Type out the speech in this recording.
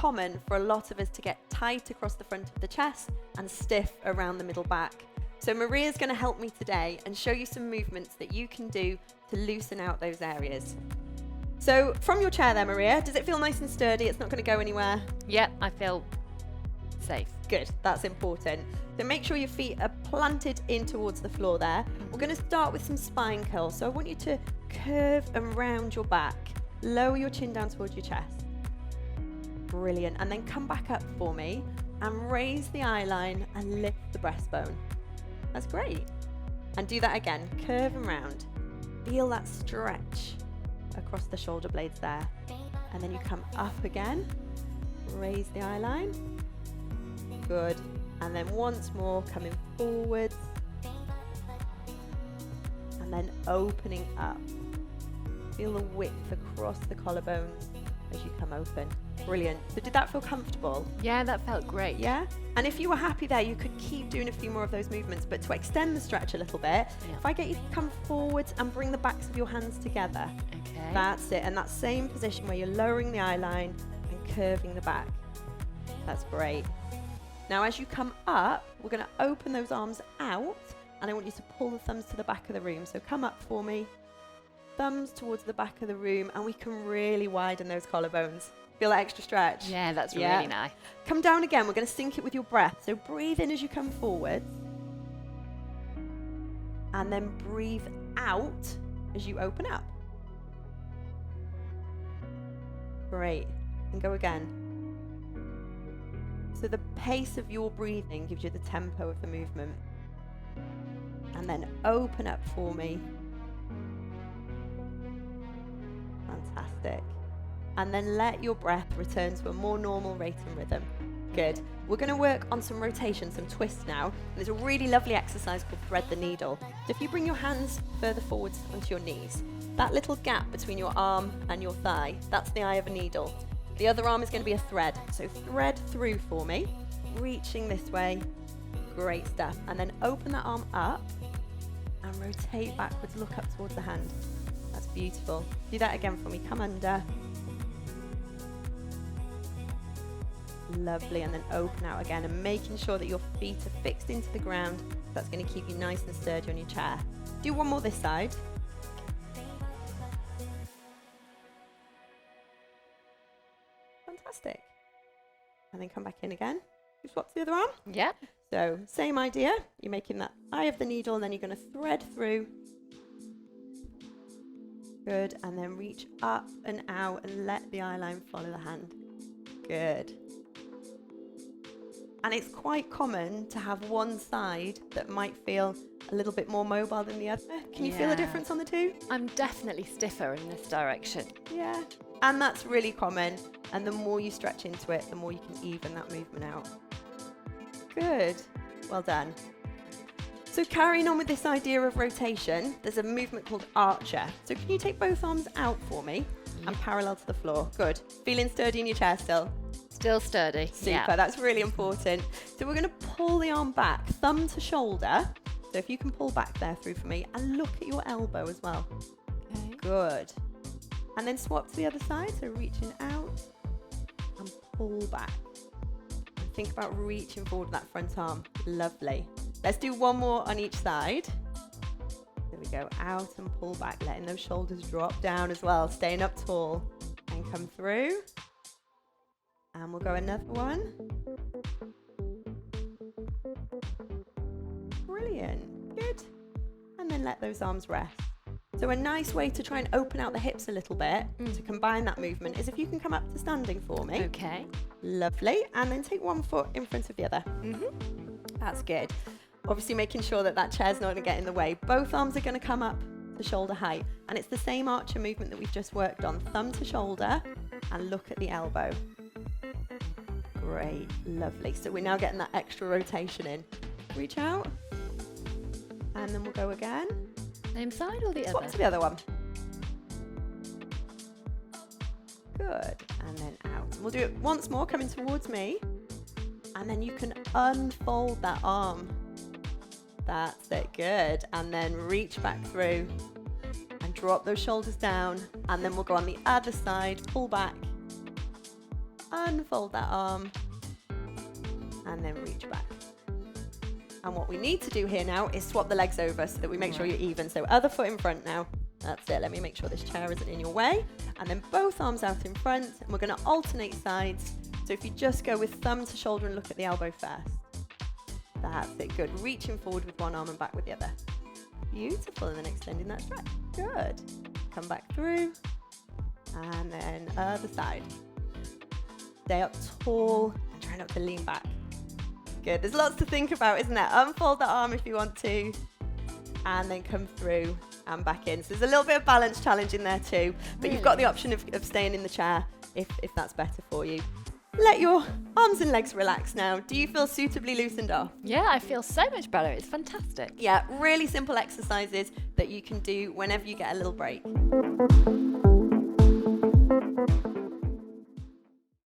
common for a lot of us to get tight across the front of the chest and stiff around the middle back. So Maria's going to help me today and show you some movements that you can do to loosen out those areas. So from your chair there, Maria, does it feel nice and sturdy? It's not going to go anywhere? Yep, I feel safe. Good, that's important. So make sure your feet are planted in towards the floor there. We're going to start with some spine curls. So I want you to curve and round your back. Lower your chin down towards your chest. Brilliant. And then come back up for me and raise the eye line and lift the breastbone. That's great. And do that again. Curve and round. Feel that stretch across the shoulder blades there. And then you come up again. Raise the eye line. Good. And then once more, coming forwards. And then opening up. Feel the width across the collarbones as you come open. Brilliant. So did that feel comfortable? Yeah, that felt great. Yeah? And if you were happy there, you could keep doing a few more of those movements, but to extend the stretch a little bit, if I get you to come forwards and bring the backs of your hands together. Okay. That's it. And that same position where you're lowering the eye line and curving the back. That's great. Now, as you come up, we're going to open those arms out, and I want you to pull the thumbs to the back of the room. So come up for me, thumbs towards the back of the room, and we can really widen those collarbones. Feel that extra stretch? Yeah, that's really nice. Come down again. We're going to sync it with your breath. So breathe in as you come forward, and then breathe out as you open up. Great. And go again. So the pace of your breathing gives you the tempo of the movement. And then open up for me. Fantastic. And then let your breath return to a more normal rate and rhythm. Good. We're going to work on some rotation, some twists now. And there's a really lovely exercise called thread the needle. So if you bring your hands further forwards onto your knees, that little gap between your arm and your thigh, that's the eye of a needle. The other arm is going to be a thread. So thread through for me, reaching this way. Great stuff. And then open that arm up and rotate backwards, look up towards the hand. That's beautiful. Do that again for me. Come under. Lovely. And then open out again and making sure that your feet are fixed into the ground. That's going to keep you nice and sturdy on your chair. Do one more this side. Fantastic. And then come back in again. You swap to the other arm. Yeah. So same idea. You're making that eye of the needle, and then you're going to thread through. Good. And then reach up and out and let the eye line follow the hand. Good. And it's quite common to have one side that might feel a little bit more mobile than the other. Can you feel a difference on the two? I'm definitely stiffer in this direction. Yeah. And that's really common. And the more you stretch into it, the more you can even that movement out. Good. Well done. So carrying on with this idea of rotation, there's a movement called archer. So can you take both arms out for me and parallel to the floor? Good. Feeling sturdy in your chair still? Still sturdy. Super. Yeah. That's really important. So we're going to pull the arm back, thumb to shoulder. So if you can pull back there through for me and look at your elbow as well. Okay. Good. And then swap to the other side. So reaching out and pull back. And think about reaching forward with that front arm. Lovely. Let's do one more on each side. There we go. Out and pull back, letting those shoulders drop down as well. Staying up tall. And come through. And we'll go another one. Brilliant. Good. And then let those arms rest. So a nice way to try and open out the hips a little bit to combine that movement is if you can come up to standing for me. Okay. Lovely. And then take one foot in front of the other. That's good. Obviously making sure that that chair's not going to get in the way. Both arms are going to come up to shoulder height. And it's the same archer movement that we've just worked on. Thumb to shoulder and look at the elbow. Great. Lovely. So we're now getting that extra rotation in. Reach out. And then we'll go again. Same side or the Swap other? to the other one. Good. And then out. We'll do it once more, coming towards me. And then you can unfold that arm. That's it. Good. And then reach back through and drop those shoulders down. And then we'll go on the other side, pull back. unfold that arm, and then reach back. And what we need to do here now is swap the legs over so that we make sure you're even. So other foot in front now. That's it. Let me make sure this chair isn't in your way. And then both arms out in front. And we're going to alternate sides. So if you just go with thumb to shoulder and look at the elbow first. That's it. Good. Reaching forward with one arm and back with the other. Beautiful. And then extending that stretch. Good. Come back through. And then other side. Stay up tall and try not to lean back. Good. There's lots to think about, isn't there? Unfold the arm if you want to. And then come through and back in. So there's a little bit of balance challenge in there too. But you've got the option of staying in the chair if that's better for you. Let your arms and legs relax now. Do you feel suitably loosened off? Yeah, I feel so much better. It's fantastic. Yeah, really simple exercises that you can do whenever you get a little break.